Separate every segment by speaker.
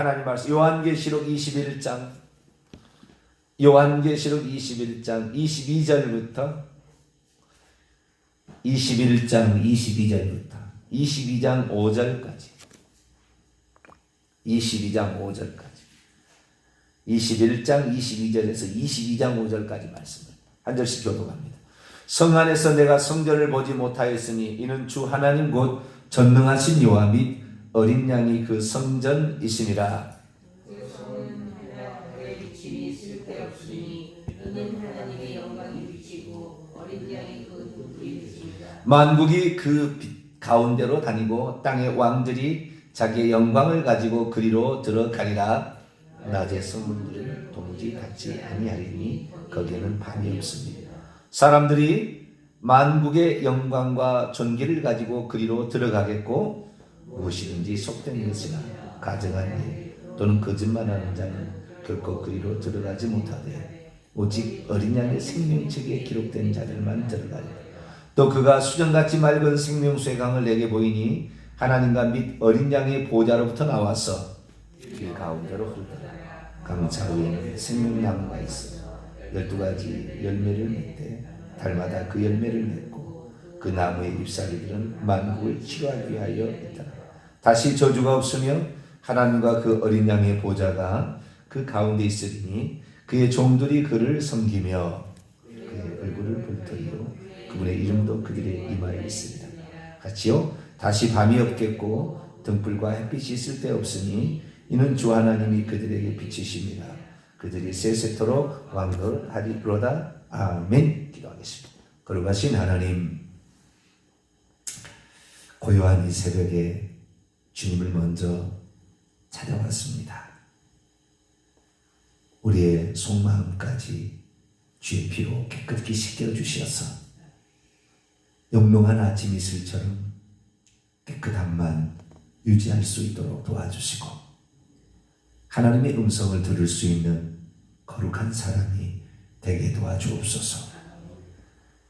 Speaker 1: 하나님 말씀 요한계시록 21장 22절부터 22장 5절까지 21장 22절에서 22장 5절까지 말씀을 한 절씩 교독합니다. 성 안에서 내가 성전을 보지 못하였으니 이는 주 하나님 곧 전능하신 여호와 및 어린 양이 그 성전이심이라.
Speaker 2: 그 성은 하나님의 비침이 쓸데없으니 이는 하나님의 영광이 비치고 어린 양이 그 빛이 비칩니다.
Speaker 1: 만국이 그 빛 가운데로 다니고 땅의 왕들이 자기의 영광을 가지고 그리로 들어가리라. 낮에 성문들을 도무지 닫지 아니하리니 거기에는 밤이 없습니다. 사람들이 만국의 영광과 존귀를 가지고 그리로 들어가겠고 무엇이든지 속된 것이나 가증한 일 또는 거짓말하는 자는 결코 그리로 들어가지 못하되 오직 어린 양의 생명책에 기록된 자들만 들어가리라. 또 그가 수정같이 맑은 생명수의 강을 내게 보이니 하나님과 및 어린 양의 보좌로부터 나와서 길 가운데로 흐르더라. 강 좌우에는 생명나무가 있어 12가지 열매를 맺되 달마다 그 열매를 맺고 그 나무의 잎사귀들은 만국을 치료하기 위하여 있더라. 다시 저주가 없으며 하나님과 그 어린 양의 보좌가 그 가운데 있으리니 그의 종들이 그를 섬기며 그의 얼굴을 볼 터이요 그분의 이름도 그들의 이마에 있으리라. 같이요. 다시 밤이 없겠고 등불과 햇빛이 쓸데없으니 이는 주 하나님이 그들에게 비치십니다. 그들이 세세토록 왕노하리로다. 아멘. 기도하겠습니다. 거룩하신 하나님, 고요한 이 새벽에 주님을 먼저 찾아왔습니다. 우리의 속마음까지 주의 피로 깨끗이 씻겨주셔서 영롱한 아침 이슬처럼 깨끗함만 유지할 수 있도록 도와주시고 하나님의 음성을 들을 수 있는 거룩한 사람이 되게 도와주옵소서.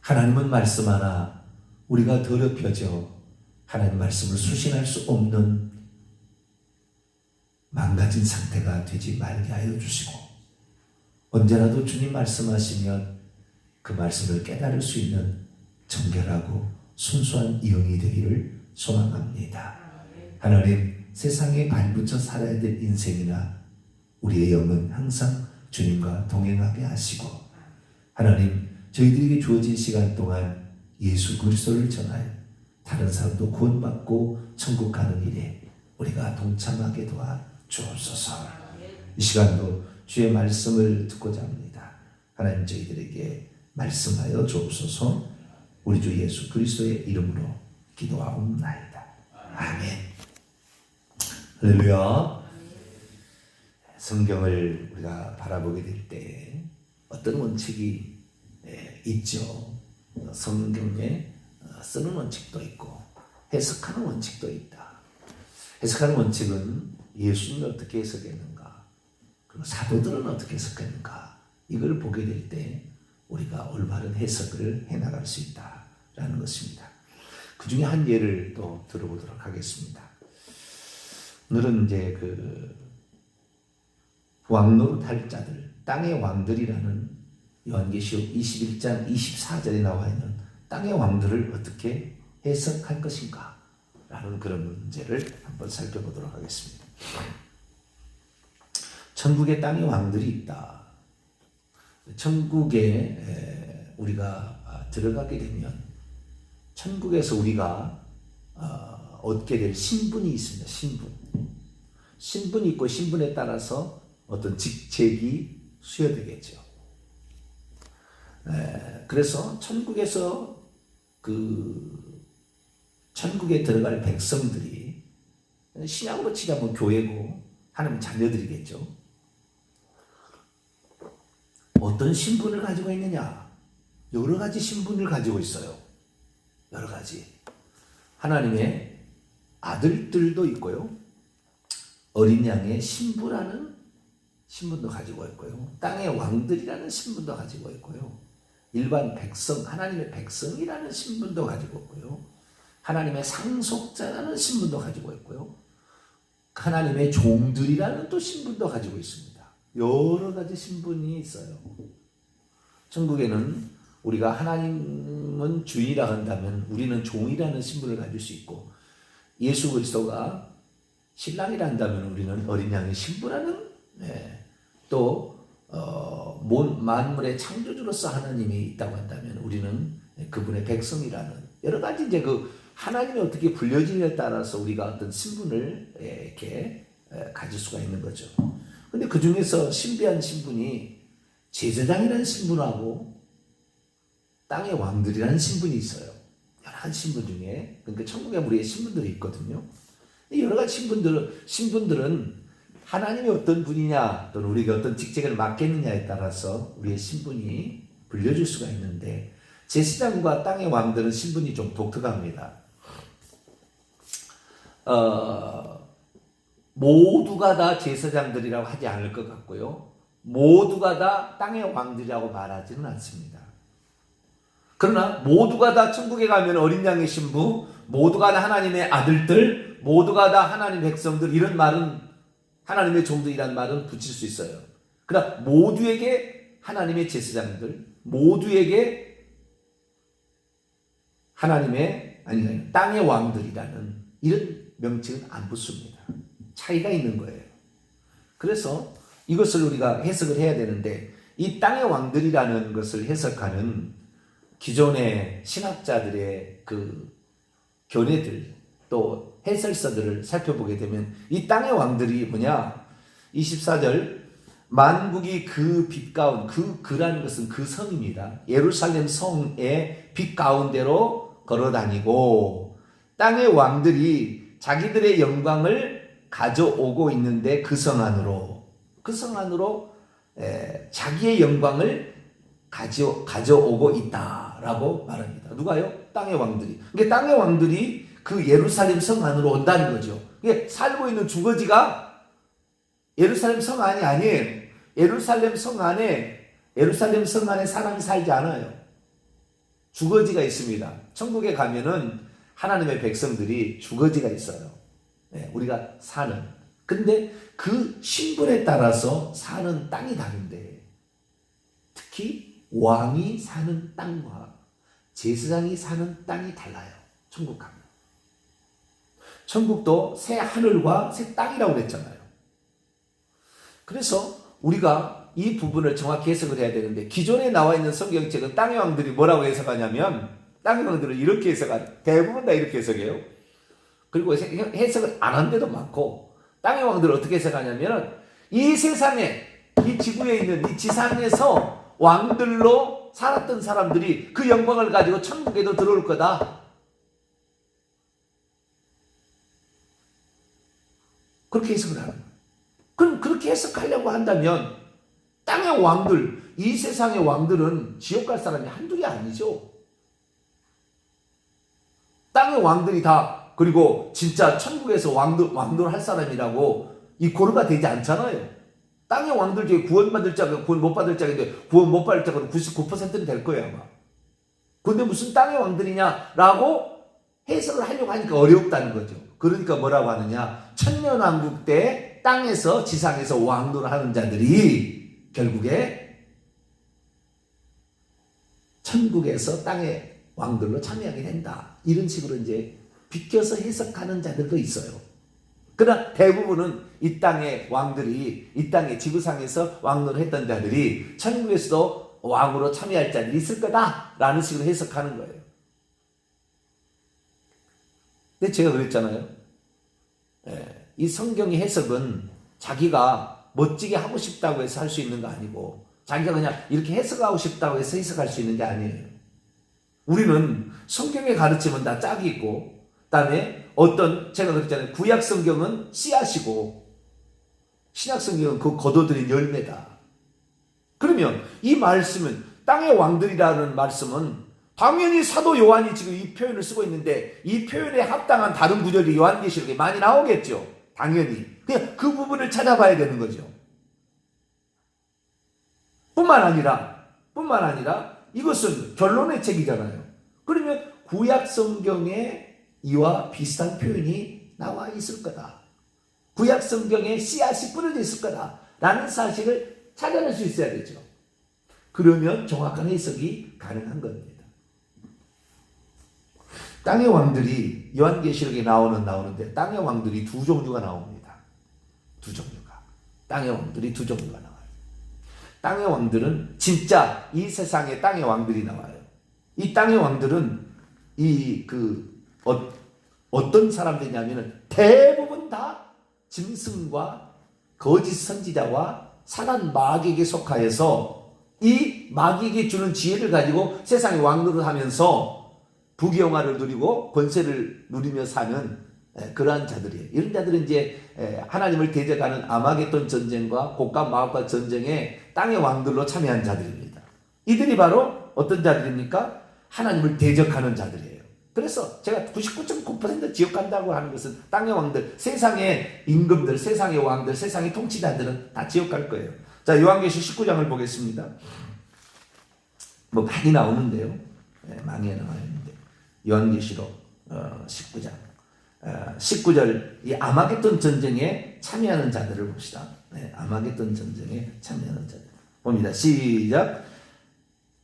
Speaker 1: 하나님은 말씀 하나 우리가 더럽혀져 하나님 말씀을 수신할 수 없는 망가진 상태가 되지 말게 하여 주시고 언제라도 주님 말씀하시면 그 말씀을 깨달을 수 있는 정결하고 순수한 영이 되기를 소망합니다. 하나님, 세상에 발붙여 살아야 될 인생이나 우리의 영은 항상 주님과 동행하게 하시고 하나님, 저희들에게 주어진 시간 동안 예수 그리스도를 전하여 다른 사람도 구원받고 천국 가는 일에 우리가 동참하게 도와 주옵소서. 이 시간도 주의 말씀을 듣고자 합니다. 하나님, 저희들에게 말씀하여 주옵소서. 우리 주 예수 그리스도의 이름으로 기도하옵나이다. 아멘. 할렐루야. 성경을 우리가 바라보게 될 때 어떤 원칙이 있죠. 성경에 쓰는 원칙도 있고 해석하는 원칙도 있다. 해석하는 원칙은 예수님이 어떻게 해석했는가, 그리고 사도들은 어떻게 해석했는가, 이걸 보게 될 때 우리가 올바른 해석을 해나갈 수 있다라는 것입니다. 그 중에 한 예를 또 들어보도록 하겠습니다. 오늘은 이제 왕노릇할 자들, 땅의 왕들이라는 요한계시록 21장 24절에 나와 있는 땅의 왕들을 어떻게 해석할 것인가 라는 그런 문제를 한번 살펴보도록 하겠습니다. 천국에 땅의 왕들이 있다. 천국에 우리가 들어가게 되면 천국에서 우리가 얻게 될 신분이 있습니다. 신분이 있고 신분에 따라서 어떤 직책이 수여되겠죠. 그래서 천국에서 천국에 들어갈 백성들이 신약으로 치자면 교회고 하나님 자녀들이겠죠. 어떤 신분을 가지고 있느냐? 여러 가지 신분을 가지고 있어요. 여러 가지. 하나님의 아들들도 있고요. 어린 양의 신부라는 신분도 가지고 있고요. 땅의 왕들이라는 신분도 가지고 있고요. 일반 백성, 하나님의 백성이라는 신분도 가지고 있고요. 하나님의 상속자라는 신분도 가지고 있고요. 하나님의 종들이라는 또 신분도 가지고 있습니다. 여러 가지 신분이 있어요. 천국에는 우리가 하나님은 주인이라 한다면 우리는 종이라는 신분을 가질 수 있고, 예수 그리스도가 신랑이라 한다면 우리는 어린 양의 신부라는, 또 만물의 창조주로서 하나님이 있다고 한다면 우리는 그분의 백성이라는, 여러 가지 이제 그 하나님이 어떻게 불려지느냐에 따라서 우리가 어떤 신분을 이렇게 가질 수가 있는 거죠. 근데 그 중에서 신비한 신분이 제사장이라는 신분하고 땅의 왕들이라는 신분이 있어요. 여러 가지 신분 중에. 그러니까 천국에 우리의 신분들이 있거든요. 여러 가지 신분들은 하나님이 어떤 분이냐, 또는 우리가 어떤 직책을 맡겠느냐에 따라서 우리의 신분이 불려질 수가 있는데, 제사장과 땅의 왕들은 신분이 좀 독특합니다. 모두가 다 제사장들이라고 하지 않을 것 같고요, 모두가 다 땅의 왕들이라고 말하지는 않습니다. 그러나 모두가 다 천국에 가면 어린 양의 신부, 모두가 다 하나님의 아들들, 모두가 다 하나님의 백성들, 이런 말은, 하나님의 종들이란 말은 붙일 수 있어요. 그러나 모두에게 하나님의 제사장들, 모두에게 하나님의, 땅의 왕들이라는 이런 명칭은 안 붙습니다. 차이가 있는 거예요. 그래서 이것을 우리가 해석을 해야 되는데, 이 땅의 왕들이라는 것을 해석하는 기존의 신학자들의 그 견해들, 또 해설서들을 살펴보게 되면 이 땅의 왕들이 뭐냐, 24절, 만국이 그 빛 가운데, 그라는 것은 그 성입니다. 예루살렘 성의 빛 가운데로 걸어다니고, 땅의 왕들이 자기들의 영광을 가져오고 있는데 그 성 안으로 자기의 영광을 가져오고 있다라고 말합니다. 누가요? 땅의 왕들이. 그러니까 땅의 왕들이 그 예루살렘 성 안으로 온다는 거죠. 그러니까 살고 있는 주거지가 예루살렘 성 안이 아니에요. 예루살렘 성 안에 사람이 살지 않아요. 주거지가 있습니다. 천국에 가면은 하나님의 백성들이 주거지가 있어요. 우리가 사는. 근데 그 신분에 따라서 사는 땅이 다른데, 특히 왕이 사는 땅과 제사장이 사는 땅이 달라요. 천국 가면. 천국도 새 하늘과 새 땅이라고 그랬잖아요. 그래서 우리가 이 부분을 정확히 해석을 해야 되는데, 기존에 나와 있는 성경책은 땅의 왕들이 뭐라고 해석하냐면, 땅의 왕들을 이렇게 대부분 다 이렇게 해석해요. 그리고 해석을 안 한 데도 많고, 땅의 왕들을 어떻게 해석하냐면, 이 세상에, 이 지구에 있는 이 지상에서 왕들로 살았던 사람들이 그 영광을 가지고 천국에도 들어올 거다. 그렇게 해석을 하는 거예요. 그럼 그렇게 해석하려고 한다면 땅의 왕들, 이 세상의 왕들은 지옥 갈 사람이 한둘이 아니죠. 땅의 왕들이 다, 그리고 진짜 천국에서 왕들 할 사람이라고 이 고려가 되지 않잖아요. 땅의 왕들 중에 구원받을 자가 구원 못 받을 자인데, 구원 못 받을 자가 99%는 될 거예요, 아마. 근데 무슨 땅의 왕들이냐라고 해석을 하려고 하니까 어렵다는 거죠. 그러니까 뭐라고 하느냐, 천년왕국 때 땅에서, 지상에서 왕노를 하는 자들이 결국에 천국에서 땅의 왕들로 참여하게 된다. 이런 식으로 이제 비껴서 해석하는 자들도 있어요. 그러나 대부분은 이 땅의 왕들이, 이 땅의 지구상에서 왕노를 했던 자들이 천국에서도 왕으로 참여할 자들이 있을 거다라는 식으로 해석하는 거예요. 근데 제가 그랬잖아요. 이 성경의 해석은 자기가 멋지게 하고 싶다고 해서 할 수 있는 거 아니고, 자기가 그냥 이렇게 해석하고 싶다고 해서 해석할 수 있는 게 아니에요. 우리는 성경의 가르침은 다 짝이 있고, 그다음에 제가 그랬잖아요. 구약 성경은 씨앗이고 신약 성경은 그 거둬들인 열매다. 그러면 이 말씀은, 땅의 왕들이라는 말씀은 당연히 사도 요한이 지금 이 표현을 쓰고 있는데, 이 표현에 합당한 다른 구절이 요한계시록에 많이 나오겠죠. 당연히. 그냥 그 부분을 찾아봐야 되는 거죠. 뿐만 아니라 이것은 결론의 책이잖아요. 그러면 구약 성경에 이와 비슷한 표현이 나와 있을 거다. 구약 성경에 씨앗이 뿌려져 있을 거다라는 사실을 찾아낼 수 있어야 되죠. 그러면 정확한 해석이 가능한 겁니다. 땅의 왕들이 요한계시록에 나오는데 땅의 왕들이 두 종류가 나옵니다. 두 종류가. 땅의 왕들이 두 종류가 나와요. 땅의 왕들은 진짜 이 세상의 땅의 왕들이 나와요. 이 땅의 왕들은 어떤 사람들이냐면은 대부분 다 짐승과 거짓 선지자와 사단 마귀에게 속하여서 이 마귀에게 주는 지혜를 가지고 세상의 왕노릇 하면서 부귀영화를 누리고 권세를 누리며 사는 그러한 자들이에요. 이런 자들은 이제 하나님을 대적하는 아마겟돈 전쟁과 곡과 마옥과 전쟁에 땅의 왕들로 참여한 자들입니다. 이들이 바로 어떤 자들입니까? 하나님을 대적하는 자들이에요. 그래서 제가 99.9% 지옥 간다고 하는 것은 땅의 왕들, 세상의 임금들, 세상의 왕들, 세상의 통치자들은 다 지옥 갈 거예요. 자, 요한계시 19장을 보겠습니다. 뭐 많이 나오는데요. 많이 나와요. 요한계시록 19장 19절 이 아마겟돈 전쟁에 참여하는 자들을 봅시다. 아마겟돈 전쟁에 참여하는 자들 봅니다. 시작.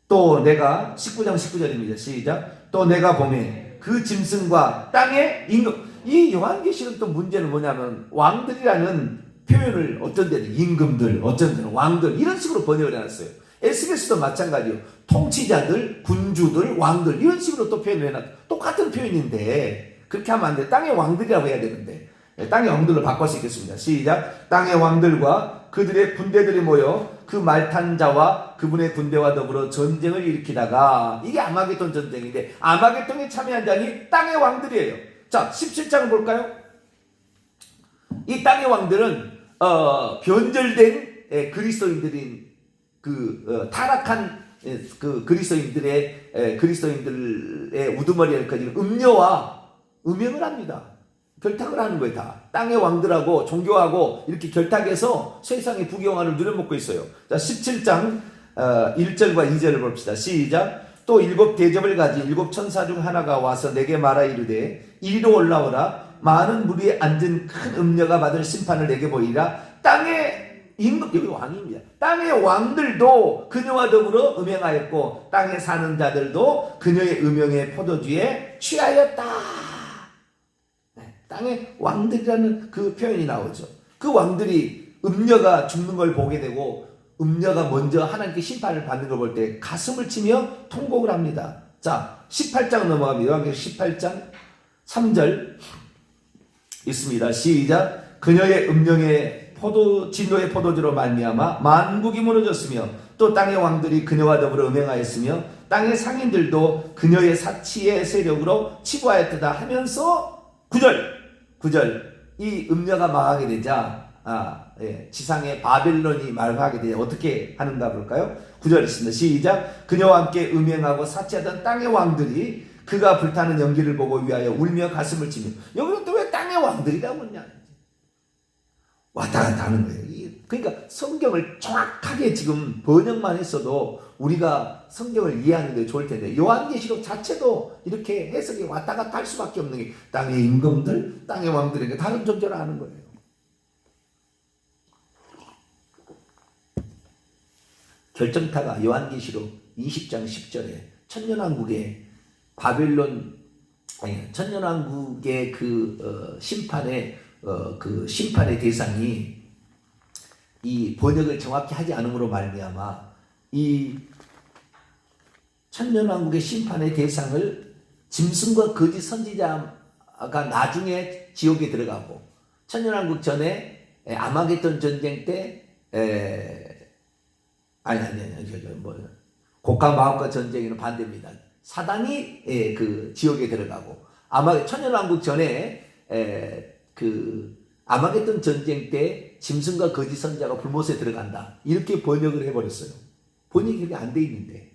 Speaker 1: 또 내가 19장 19절입니다. 시작. 또 내가 보매 그 짐승과 땅의 임금. 이 요한계시록 또 문제는 뭐냐면 왕들이라는 표현을 어떤 데는 임금들, 어떤 데는 왕들 이런 식으로 번역을 해놨어요. 에스겔서도 마찬가지요. 통치자들, 군주들, 왕들 이런 식으로 또 표현을 해놨. 똑같은 표현인데 그렇게 하면 안 돼. 땅의 왕들이라고 해야 되는데 땅의 왕들로 바꿔 쓰겠습니다. 시작. 땅의 왕들과 그들의 군대들이 모여 그 말탄 자와 그분의 군대와 더불어 전쟁을 일으키다가 이게 아마겟돈 전쟁인데 아마겟돈에 참여한 자니 땅의 왕들이에요. 자, 17장을 볼까요? 이 땅의 왕들은 변절된 그리스도인들인 타락한 그리스도인들의 우두머리를 가지고 음녀와 음행을 합니다. 결탁을 하는 거예요. 다 땅의 왕들하고 종교하고 이렇게 결탁해서 세상의 부귀영화를 누려먹고 있어요. 자, 17장 1절과 2절을 봅시다. 시작. 또 일곱 대접을 가진 일곱 천사 중 하나가 와서 내게 말하 이르되 이리로 올라오라. 많은 무리에 앉은 큰 음녀가 받을 심판을 내게 보이라. 땅의 임금, 여기 왕입니다. 땅의 왕들도 그녀와 더불어 음행하였고 땅에 사는 자들도 그녀의 음행의 포도주에 취하였다. 땅의 왕들이라는 그 표현이 나오죠. 그 왕들이 음녀가 죽는 걸 보게 되고 음녀가 먼저 하나님께 심판을 받는 걸 볼 때 가슴을 치며 통곡을 합니다. 자, 18장 넘어갑니다. 요한계시록 18장 3절 있습니다. 시작. 그녀의 음령의 진노의 포도주로 말미암아 만국이 무너졌으며 또 땅의 왕들이 그녀와 더불어 음행하였으며 땅의 상인들도 그녀의 사치의 세력으로 치부하였다 하면서 9절 이 음녀가 망하게 되자 지상의 바벨론이 말하게 되자 어떻게 하는가 볼까요? 9절 있습니다. 시작. 그녀와 함께 음행하고 사치하던 땅의 왕들이 그가 불타는 연기를 보고 위하여 울며 가슴을 치며. 여기는 또 왜 땅의 왕들이라고 했냐? 왔다 갔다 하는 거예요. 그러니까 성경을 정확하게 지금 번역만 했어도 우리가 성경을 이해하는 데 좋을 텐데 요한계시록 자체도 이렇게 해석이 왔다 갔다 할 수밖에 없는 게 땅의 임금들, 땅의 왕들에게 다른 존재를 하는 거예요. 결정타가 요한계시록 20장 10절에 천년왕국의 천년왕국의 심판의 대상이 이 번역을 정확히 하지 않음으로 말미암아 이 천년왕국의 심판의 대상을 짐승과 거짓 선지자가 나중에 지옥에 들어가고 천년왕국 전에 아마겟돈 전쟁 때 곡과 마옥과 전쟁에는 반대입니다. 사단이 그 지옥에 들어가고 천년왕국 전에 아마겟돈 전쟁 때 짐승과 거짓 선지자가 불못에 들어간다. 이렇게 번역을 해버렸어요. 번역이 그렇게 안 돼 있는데.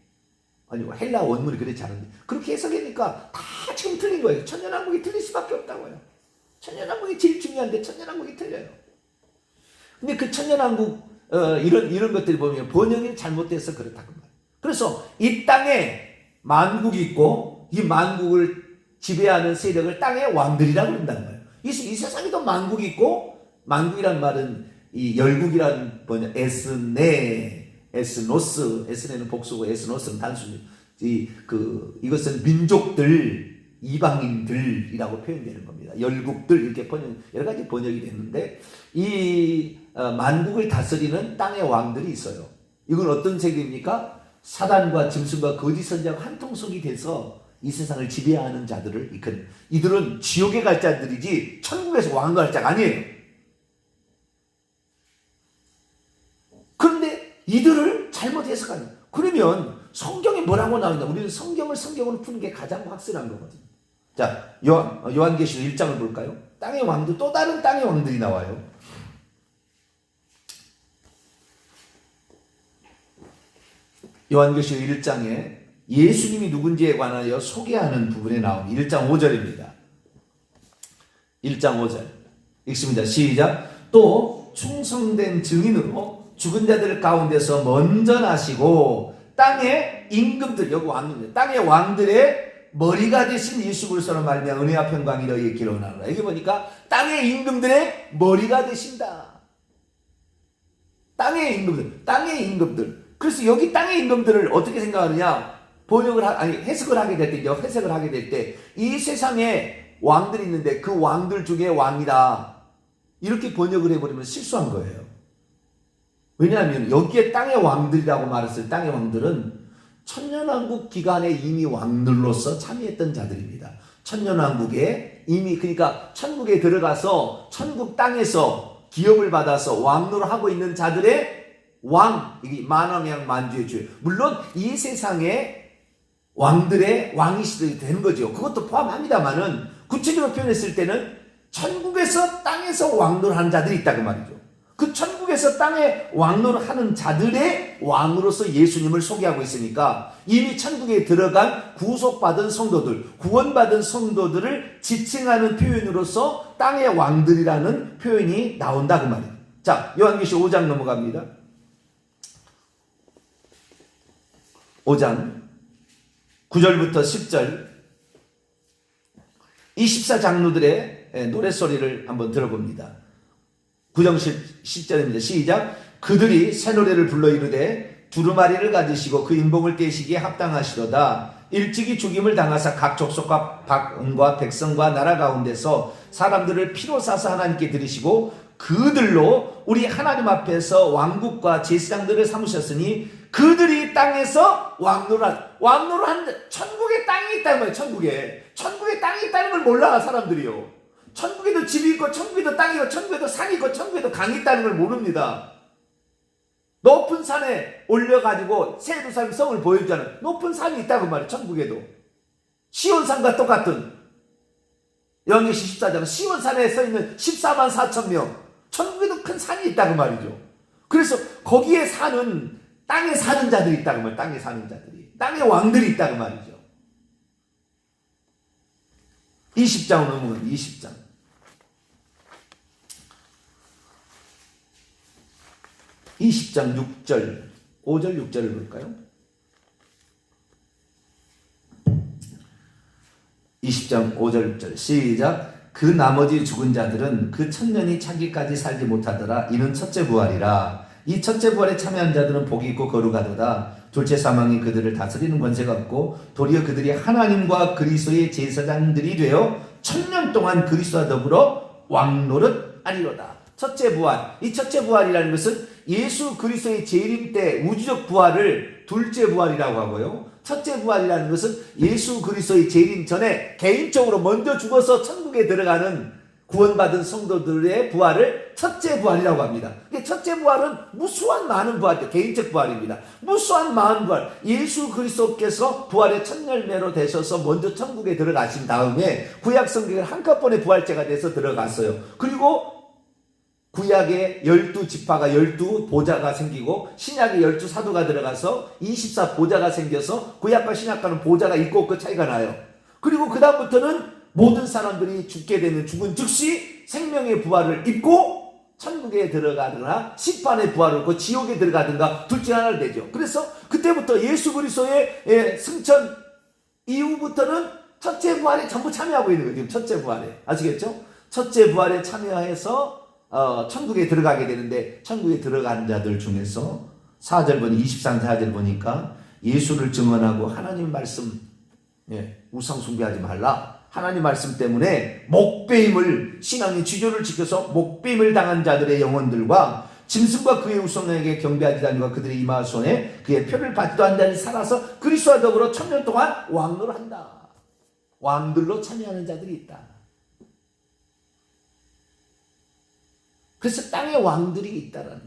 Speaker 1: 아니, 헬라 원문이 그렇지 않은데. 그렇게 해석하니까 다 지금 틀린 거예요. 천년왕국이 틀릴 수밖에 없다고요. 천년왕국이 제일 중요한데 천년왕국이 틀려요. 근데 그 천년왕국, 이런 것들을 보면 번역이 잘못돼서 그렇다고 말이에요. 그래서 이 땅에 만국이 있고 이 만국을 지배하는 세력을 땅의 왕들이라고 한다는 거예요. 이 세상에도 만국이 있고 만국이란 말은 이 열국이란 번역 에스노스, 에스네는 복수고 에스노스는 단순히 이것은 민족들, 이방인들이라고 표현되는 겁니다. 열국들 이렇게 여러 가지 번역이 됐는데 이 만국을 다스리는 땅의 왕들이 있어요. 이건 어떤 세계입니까? 사단과 짐승과 거짓 선지자가 한 통속이 돼서 이 세상을 지배하는 자들을 이끈, 이들은 지옥에 갈 자들이지 천국에서 왕갈 자가 아니에요. 그런데 이들을 잘못 해석하는, 그러면 성경에 뭐라고 나오냐? 우리는 성경으로 푸는 게 가장 확실한 거거든요. 자, 요한계시록 1장을 볼까요? 땅의 왕들, 또 다른 땅의 왕들이 나와요. 요한계시록 1장에 예수님이 누군지에 관하여 소개하는 부분에 나옵니다. 1장 5절입니다. 1장 5절 읽습니다. 시작. 또 충성된 증인으로 죽은 자들 가운데서 먼저 나시고 땅의 임금들, 여기 왕입니다. 땅의 왕들의 머리가 되신 예수 그리스도로 말미암아 은혜와 평강이 너희에게 기록나노라. 여기 보니까 땅의 임금들의 머리가 되신다. 땅의 임금들. 그래서 여기 땅의 임금들을 어떻게 생각하느냐? 해석을 하게 될 때 이 세상에 왕들이 있는데 그 왕들 중에 왕이다, 이렇게 번역을 해버리면 실수한 거예요. 왜냐하면 여기에 땅의 왕들이라고 말했을 땅의 왕들은 천년왕국 기간에 이미 왕들로서 참여했던 자들입니다. 천년왕국에 이미, 그러니까 천국에 들어가서 천국 땅에서 기업을 받아서 왕노를 하고 있는 자들의 왕, 이게 만왕양 만주의 주. 물론 이 세상에 왕들의 왕이시도 되는 거죠. 그것도 포함합니다만은 구체적으로 표현했을 때는 천국에서 땅에서 왕노를 하는 자들이 있다 그 말이죠. 그 천국에서 땅에 왕노를 하는 자들의 왕으로서 예수님을 소개하고 있으니까 이미 천국에 들어간 구속받은 성도들, 구원받은 성도들을 지칭하는 표현으로서 땅의 왕들이라는 표현이 나온다 그 말이에요. 자, 요한계시록 5장 넘어갑니다. 5장 9절부터 10절 24장로들의 노랫소리를 한번 들어봅니다. 9장 10절입니다. 시작. 그들이 새 노래를 불러 이르되 두루마리를 가지시고 그 인봉을 떼시기에 합당하시도다. 일찍이 죽임을 당하사 각 족속과 박원과 백성과 나라 가운데서 사람들을 피로 사사 하나님께 드리시고 그들로 우리 하나님 앞에서 왕국과 제사장들을 삼으셨으니 그들이 땅에서 왕노를 하는데 천국에 땅이 있다는 거예요. 천국에 땅이 있다는 걸 몰라 사람들이요. 천국에도 집이 있고 천국에도 땅이 있고 천국에도 산이 있고 천국에도 강이 있다는 걸 모릅니다. 높은 산에 올려가지고 새 예루살렘 성을 보여주잖아요. 높은 산이 있다고 말이에요. 천국에도 시온산과 똑같은 요한계시록 14장 시온산에 써있는 14만 4천 명, 천국에도 큰 산이 있다고 말이죠. 그래서 거기에 사는 땅에 사는 자들이 있다고 말이에요. 땅에 사는 자들이, 땅의 왕들이 있다고 말이죠. 20장 넘으면 20장 6절 5절 6절을 볼까요? 20장 5절 6절 시작. 그 나머지 죽은 자들은 그 천년이 차기까지 살지 못하더라. 이는 첫째 부활이라. 이 첫째 부활에 참여한 자들은 복이 있고 거룩하도다. 둘째 사망이 그들을 다스리는 권세가 없고 도리어 그들이 하나님과 그리스도의 제사장들이 되어 천년 동안 그리스도와 더불어 왕노릇 하리로다. 첫째 부활, 이 첫째 부활이라는 것은 예수 그리스도의 재림 때 우주적 부활을 둘째 부활이라고 하고요, 첫째 부활이라는 것은 예수 그리스도의 재림 전에 개인적으로 먼저 죽어서 천국에 들어가는 구원받은 성도들의 부활을 첫째 부활이라고 합니다. 첫째 부활은 무수한 많은 부활이죠. 개인적 부활입니다. 무수한 많은 부활. 예수 그리스도께서 부활의 첫 열매로 되셔서 먼저 천국에 들어가신 다음에 구약 성경에 한꺼번에 부활제가 돼서 들어갔어요. 그리고 구약의 12지파가 12보좌가 생기고 신약의 12사도가 들어가서 24보좌가 생겨서 구약과 신약과는 보좌가 있고 없고 차이가 나요. 그리고 그 다음부터는 모든 사람들이 죽게 되는 죽은 즉시 생명의 부활을 입고 천국에 들어가거나 심판의 부활을 입고 지옥에 들어가든가 둘 중 하나를 되죠. 그래서 그때부터 예수 그리스도의 승천 이후부터는 첫째 부활에 전부 참여하고 있는 거예요. 지금 첫째 부활에, 아시겠죠? 첫째 부활에 참여해서 천국에 들어가게 되는데 천국에 들어간 자들 중에서 4절 보니 23, 4절 보니까 예수를 증언하고 하나님 말씀 우상 숭배하지 말라. 하나님 말씀 때문에 목배임을 신앙의 지조를 지켜서 목배임을 당한 자들의 영혼들과 짐승과 그의 우상에게 경배하지 아니고 그들의 이마손에 그의 표를 받지도 않는 자들이 살아서 그리스도와 더불어 1000년 동안 왕노를한다. 왕들로 참여하는 자들이 있다. 그래서 땅에 왕들이 있다라는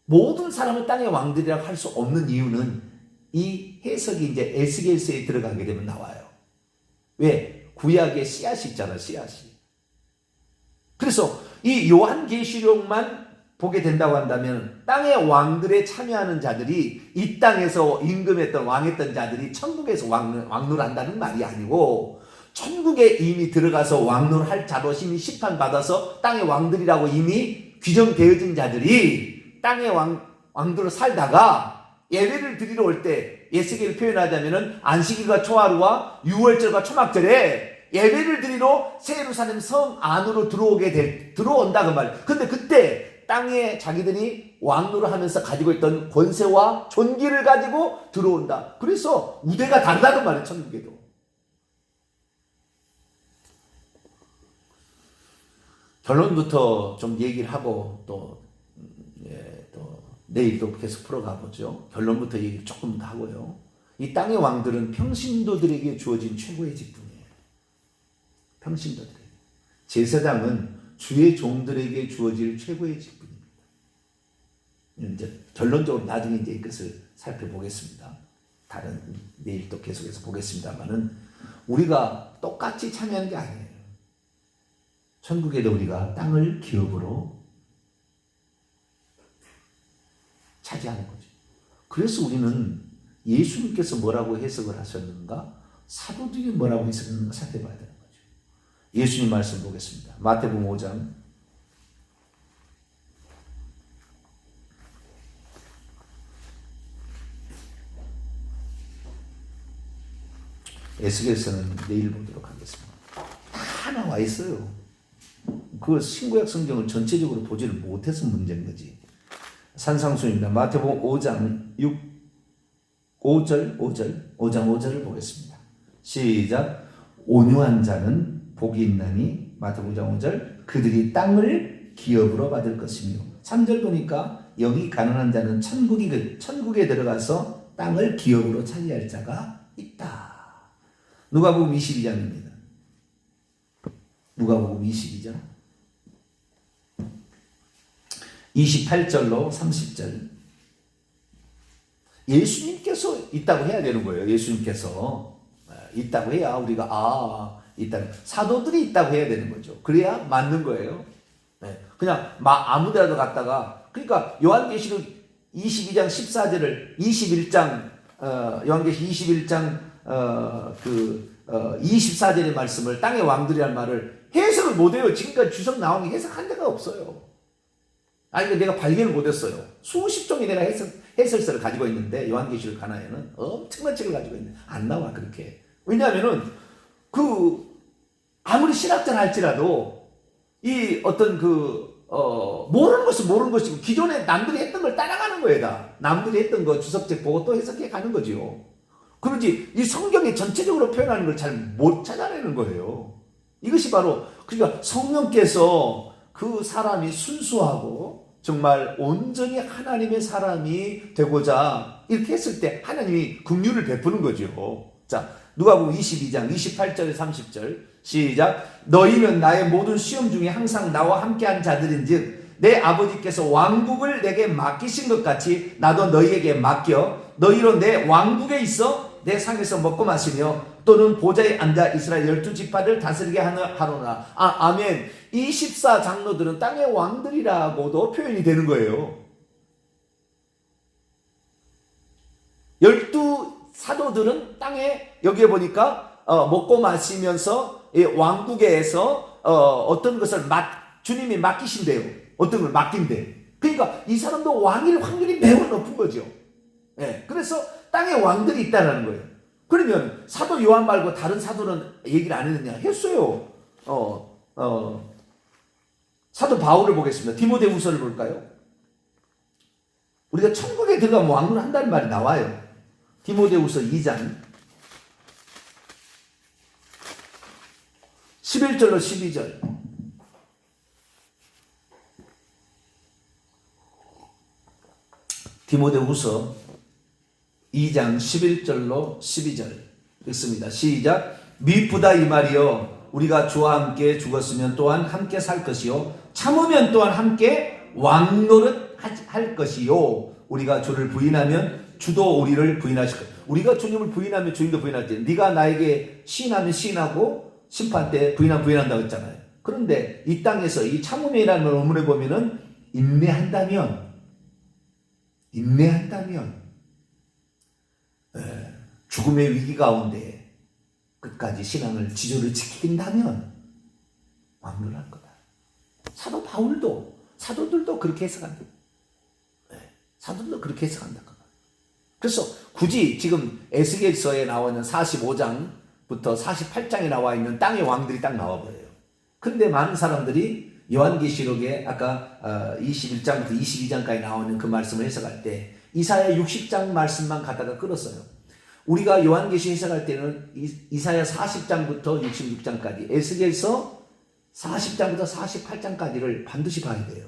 Speaker 1: 모든 사람을 땅의 왕들이라고 할 수 없는 이유는 이 해석이 이제 에스겔서에 들어가게 되면 나와요. 왜? 구약에 씨앗이 있잖아, 씨앗이. 그래서 이 요한계시록만 보게 된다고 한다면 땅의 왕들에 참여하는 자들이 이 땅에서 임금했던 왕했던 자들이 천국에서 왕노한다는 말이 아니고 천국에 이미 들어가서 왕노할 자로 이미 심판받아서 땅의 왕들이라고 이미 규정되어진 자들이 땅의 왕들로 살다가 예배를 드리러 올 때 예수계를 표현하자면은 안식일과 초하루와 유월절과 초막절에 예배를 드리러 새 예루살렘 성 안으로 들어온다 그 말. 근데 그때 땅에 자기들이 왕노를 하면서 가지고 있던 권세와 존귀를 가지고 들어온다. 그래서 우대가 다르다는 말이에요, 천국에도. 결론부터 좀 얘기를 하고 또 내일 또 계속 풀어가 보죠. 결론부터 얘기를 조금 더 하고요. 이 땅의 왕들은 평신도들에게 주어진 최고의 직분이에요. 평신도들에게. 제사장은 주의 종들에게 주어질 최고의 직분입니다. 이제 결론적으로 나중에 이제 이것을 살펴보겠습니다. 내일 또 계속해서 보겠습니다만은 우리가 똑같이 참여하는 게 아니에요. 천국에도 우리가 땅을 기업으로 차지하는 거죠. 그래서 우리는 예수님께서 뭐라고 해석을 하셨는가? 사도들이 뭐라고 해석했는가 살펴봐야 되는 거죠. 예수님 말씀 보겠습니다. 마태복음 5장 '에스겔서는 내일 보도록 하겠습니다. 다 나와 있어요. 그 신구약 성경을 전체적으로 보지를 못해서 문제인 거지. 산상수입니다. 마태복음 5장 5절을 보겠습니다. 시작. 온유한 자는 복이 있나니 마태복음 5장 5절 그들이 땅을 기업으로 받을 것이며 3절 보니까 여기 가난한 자는 천국에 들어가서 땅을 기업으로 차지할 자가 있다. 누가복음 22장입니다. 누가복음 22장 28절로 30절. 예수님께서 있다고 해야 되는 거예요. 예수님께서 있다고 해야 우리가 있다. 사도들이 있다고 해야 되는 거죠. 그래야 맞는 거예요. 그냥 아무 데라도 갔다가 그러니까 요한계시록 22장 14절을 21장 요한계시록 21장 24절의 말씀을 땅의 왕들이란 말을 해석을 못해요. 지금까지 주석 나온 게 해석한 데가 없어요. 아니, 내가 발견을 못했어요. 수십 종의 내가 해설서를 가지고 있는데 요한계시록 하나에는 엄청난 책을 가지고 있는데 안 나와 그렇게. 왜냐하면은 아무리 신학자라 할지라도 이 어떤 모르는 것은 모르는 것이고 기존에 남들이 했던 걸 따라가는 거예요. 다 남들이 했던 거 주석책 보고 또 해석해 가는 거지요. 그러지 이 성경에 전체적으로 표현하는 걸 잘 못 찾아내는 거예요. 이것이 바로 그러니까 성령께서 그 사람이 순수하고 정말 온전히 하나님의 사람이 되고자 이렇게 했을 때 하나님이 긍휼을 베푸는 거죠. 자, 누가복음 22장 28절 30절 시작. 너희는 나의 모든 시험 중에 항상 나와 함께한 자들인즉 내 아버지께서 왕국을 내게 맡기신 것 같이 나도 너희에게 맡겨 너희로 내 왕국에 있어 내 상에서 먹고 마시며 또는 보좌에 앉아 이스라엘 12지파를 다스리게 하노라. 아멘. 이 14장로들은 땅의 왕들이라고도 표현이 되는 거예요. 12사도들은 땅에 여기에 보니까 먹고 마시면서 왕국에서 어떤 것을 주님이 맡기신대요. 어떤 걸 맡긴대. 그러니까 이 사람도 왕일 확률이 매우 높은 거죠. 그래서 땅에 왕들이 있다는 거예요. 그러면 사도 요한 말고 다른 사도는 얘기를 안 했느냐? 했어요. 사도 바울을 보겠습니다. 디모데후서를 볼까요? 우리가 천국에 들어가면 왕을 한다는 말이 나와요. 디모데후서 2장 11절로 12절. 디모데후서 2장 11절로 12절 읽습니다. 시작. 미쁘다 이 말이여 우리가 주와 함께 죽었으면 또한 함께 살 것이요 참으면 또한 함께 왕노릇 할 것이요 우리가 주를 부인하면 주도 우리를 부인하실 것. 우리가 주님을 부인하면 주님도 부인할 때 네가 나에게 시인하면 시인하고 심판 때 부인하면 부인한다고 했잖아요. 그런데 이 땅에서 이 참음이라는 원문에 보면은 인내한다면 죽음의 위기 가운데 끝까지 신앙을 지조를 지킨다면 왕노할 거다. 사도 바울도 사도들도 그렇게 해석한다. 사도들도 그렇게 해석한다. 그래서 굳이 지금 에스겔서에 나와 있는 45장부터 48장에 나와 있는 땅의 왕들이 딱 나와버려요. 근데 많은 사람들이 요한계시록에 아까 21장부터 22장까지 나오는 그 말씀을 해석할 때 이사야 60장 말씀만 갖다가 끌었어요. 우리가 요한계시 해석할 때는 이사야 40장부터 66장까지, 에스겔서 40장부터 48장까지를 반드시 봐야 돼요.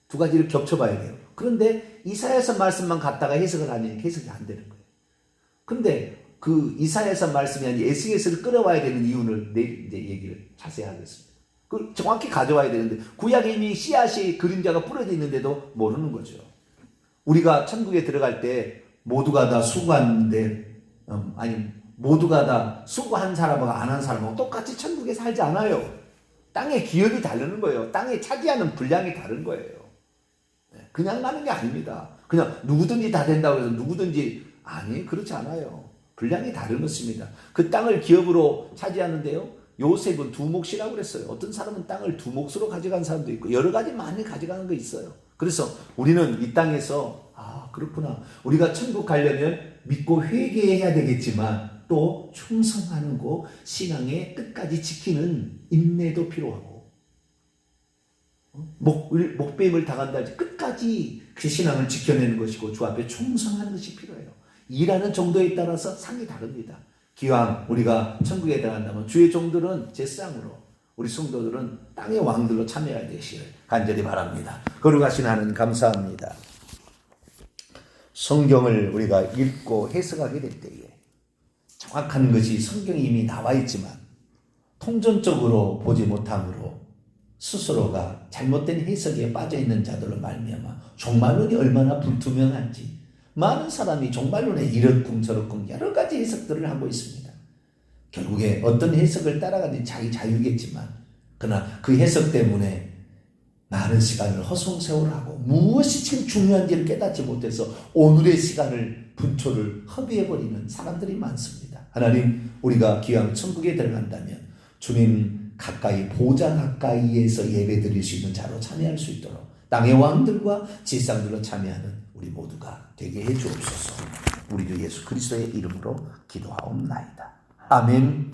Speaker 1: 두 가지를 겹쳐봐야 돼요. 그런데 이사야서 말씀만 갖다가 해석을 하면 해석이 안 되는 거예요. 근데 그 이사야서 말씀이 아닌 에스겔서를 끌어와야 되는 이유를 내일 이제 얘기를 자세히 하겠습니다. 그걸 정확히 가져와야 되는데 구약에 이미 씨앗이 그림자가 뿌려져 있는데도 모르는 거죠. 우리가 천국에 들어갈 때 모두가 다 수고하는데 모두가 다 수고한 사람하고 안 한 사람하고 똑같이 천국에 살지 않아요. 땅의 기업이 다르는 거예요. 땅에 차지하는 분량이 다른 거예요. 그냥 나는 게 아닙니다. 그냥 누구든지 다 된다고 해서 누구든지 그렇지 않아요. 분량이 다른 것입니다. 그 땅을 기업으로 차지하는데요. 요셉은 두 몫이라고 그랬어요. 어떤 사람은 땅을 두 몫으로 가져간 사람도 있고 여러 가지 많이 가져가는 거 있어요. 그래서 우리는 이 땅에서 그렇구나. 우리가 천국 가려면 믿고 회개해야 되겠지만 또 충성하는 거 신앙의 끝까지 지키는 인내도 필요하고 목배임을 당한다 할지 끝까지 그 신앙을 지켜내는 것이고 주 앞에 충성하는 것이 필요해요. 일하는 정도에 따라서 상이 다릅니다. 기왕 우리가 천국에 들어간다면 주의 종들은 제사장으로 우리 성도들은 땅의 왕들로 참여해야 되시길 간절히 바랍니다. 거룩하신 하나님 감사합니다. 성경을 우리가 읽고 해석하게 될 때에 정확한 것이 성경에 이미 나와 있지만 통전적으로 보지 못함으로 스스로가 잘못된 해석에 빠져있는 자들로 말미암아 종말론이 얼마나 불투명한지 많은 사람이 종말론에 이렇쿵 저렇쿵 여러 가지 해석들을 하고 있습니다. 결국에 어떤 해석을 따라가는 자기 자유겠지만 그러나 그 해석 때문에 많은 시간을 허송세월하고 무엇이 지금 중요한지를 깨닫지 못해서 오늘의 시간을 분초를 허비해버리는 사람들이 많습니다. 하나님, 우리가 기왕 천국에 들어간다면 주님 가까이 보좌 가까이에서 예배드릴 수 있는 자로 참여할 수 있도록 땅의 왕들과 지상들로 참여하는 우리 모두가 되게 해 주옵소서. 우리 주 예수 그리스도의 이름으로 기도하옵나이다. 아멘.